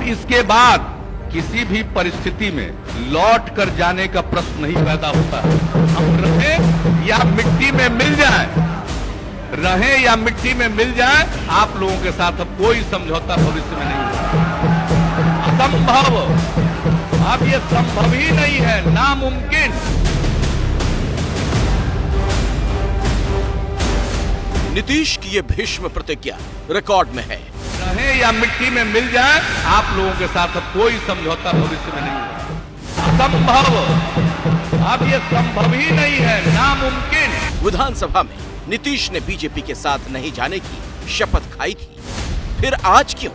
इसके बाद किसी भी परिस्थिति में लौट कर जाने का प्रश्न नहीं पैदा होता है। हम रहें या मिट्टी में मिल जाए, रहें या मिट्टी में मिल जाए, आप लोगों के साथ अब कोई समझौता भविष्य में नहीं होगा। असंभव, अब ये संभव ही नहीं है, नामुमकिन। नीतीश की ये भीष्म प्रतिज्ञा रिकॉर्ड में है। रहें या मिट्टी में मिल जाए, आप लोगों के साथ अब कोई समझौता भविष्य में नहीं होगा। असंभव, अब ये संभव ही नहीं है, नामुमकिन। विधानसभा में नीतीश ने बीजेपी के साथ नहीं जाने की शपथ खाई थी। फिर आज क्यों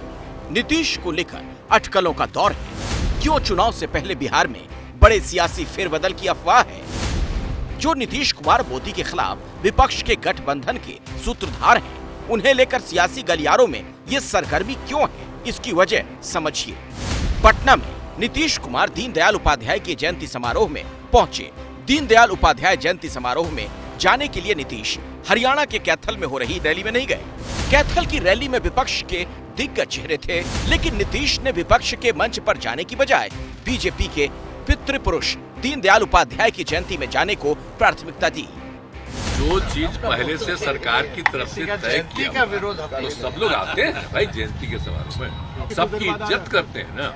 नीतीश को लेकर अटकलों का दौर है? क्यों चुनाव से पहले बिहार में बड़े सियासी फेरबदल की अफवाह है? जो नीतीश कुमार मोदी के खिलाफ विपक्ष के गठबंधन के सूत्रधार हैं, उन्हें लेकर सियासी गलियारों में ये सरगर्मी क्यों है? इसकी वजह समझिए। पटना में नीतीश कुमार दीनदयाल उपाध्याय की जयंती समारोह में पहुंचे। दीनदयाल उपाध्याय जयंती समारोह में जाने के लिए नीतीश हरियाणा के कैथल में हो रही रैली में नहीं गए। कैथल की रैली में विपक्ष के दिग्गज चेहरे थे, लेकिन नीतीश ने विपक्ष के मंच पर जाने की बजाय बीजेपी के पितृपुरुष दीनदयाल उपाध्याय की जयंती में जाने को प्राथमिकता दी। जो चीज पहले से सरकार की तरफ से तय किया का विरोध, तो सब लोग आते हैं भाई जयंती के समारोह में, सबकी इज्जत करते हैं ना।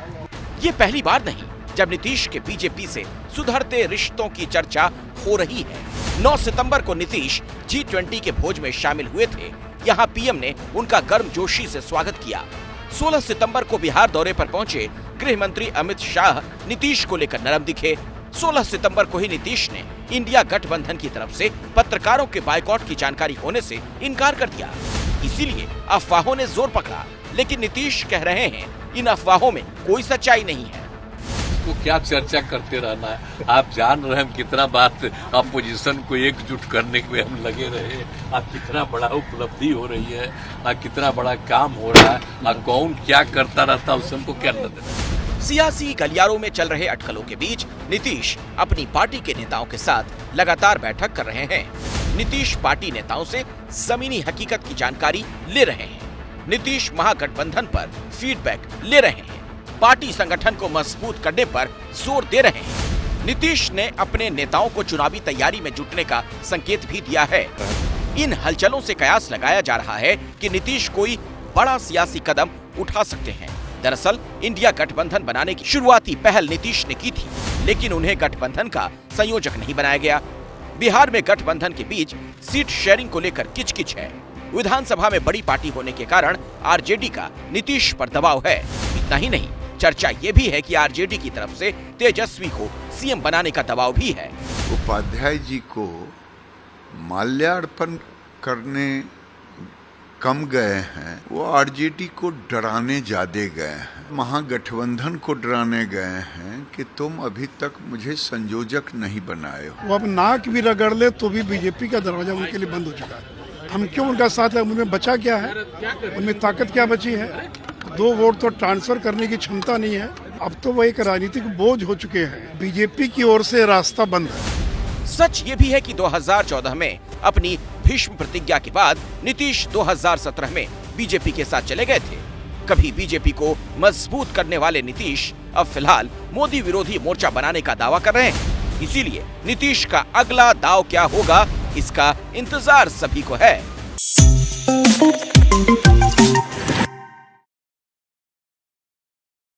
ये पहली बार नहीं जब नीतीश के बीजेपी से सुधरते रिश्तों की चर्चा हो रही है। 9 सितंबर को नीतीश G20 के भोज में शामिल हुए थे। यहाँ पीएम ने उनका गर्मजोशी से स्वागत किया। 16 सितंबर को बिहार दौरे पर पहुंचे गृह मंत्री अमित शाह नीतीश को लेकर नरम दिखे। 16 सितंबर को ही नीतीश ने इंडिया गठबंधन की तरफ से पत्रकारों के बाइकॉट की जानकारी होने से इनकार कर दिया। इसीलिए अफवाहों ने जोर पकड़ा, लेकिन नीतीश कह रहे हैं इन अफवाहों में कोई सच्चाई नहीं है। तो क्या चर्चा करते रहना है? आप जान रहे हैं कितना बात अपोजिशन को एकजुट करने में हम लगे रहे, आप कितना बड़ा उपलब्धि हो रही है, कितना बड़ा काम हो रहा है, कौन क्या करता रहता है, उससे हमको क्या नजर। सियासी गलियारों में चल रहे अटकलों के बीच नीतीश अपनी पार्टी के नेताओं के साथ लगातार बैठक कर रहे हैं। नीतीश पार्टी नेताओं से जमीनी हकीकत की जानकारी ले रहे हैं। नीतीश महागठबंधन पर फीडबैक ले रहे हैं। पार्टी संगठन को मजबूत करने पर जोर दे रहे हैं। नीतीश ने अपने नेताओं को चुनावी तैयारी में जुटने का संकेत भी दिया है। इन हलचलों से कयास लगाया जा रहा है कि नीतीश कोई बड़ा सियासी कदम उठा सकते हैं। दरअसल इंडिया गठबंधन बनाने की शुरुआती पहल नीतीश ने की थी, लेकिन उन्हें गठबंधन का संयोजक नहीं बनाया गया। बिहार में गठबंधन के बीच सीट शेयरिंग को लेकर किचकिच है। विधानसभा में बड़ी पार्टी होने के कारण आरजेडी का नीतीश पर दबाव है। इतना ही नहीं, चर्चा ये भी है कि आरजेडी की तरफ से तेजस्वी को सीएम बनाने का दबाव भी है। उपाध्याय जी को माल्यार्पण करने कम गए हैं, वो आरजेडी को डराने ज्यादा गए हैं, महागठबंधन को डराने गए हैं कि तुम अभी तक मुझे संयोजक नहीं बनाए हो। वो अब नाक भी रगड़ ले तो भी बीजेपी का दरवाजा उनके लिए बंद हो चुका है। हम क्यों उनका साथ है? उनमें बचा क्या है? उनमें ताकत क्या बची है? 2 वोट तो ट्रांसफर करने की क्षमता नहीं है। अब तो वो एक राजनीतिक बोझ हो चुके हैं। बीजेपी की ओर से रास्ता बंद है। सच ये भी है कि 2014 में अपनी भीष्म प्रतिज्ञा के बाद नीतीश 2017 में बीजेपी के साथ चले गए थे। कभी बीजेपी को मजबूत करने वाले नीतीश अब फिलहाल मोदी विरोधी मोर्चा बनाने का दावा कर रहे हैं। इसीलिए नीतीश का अगला दाव क्या होगा, इसका इंतजार सभी को है।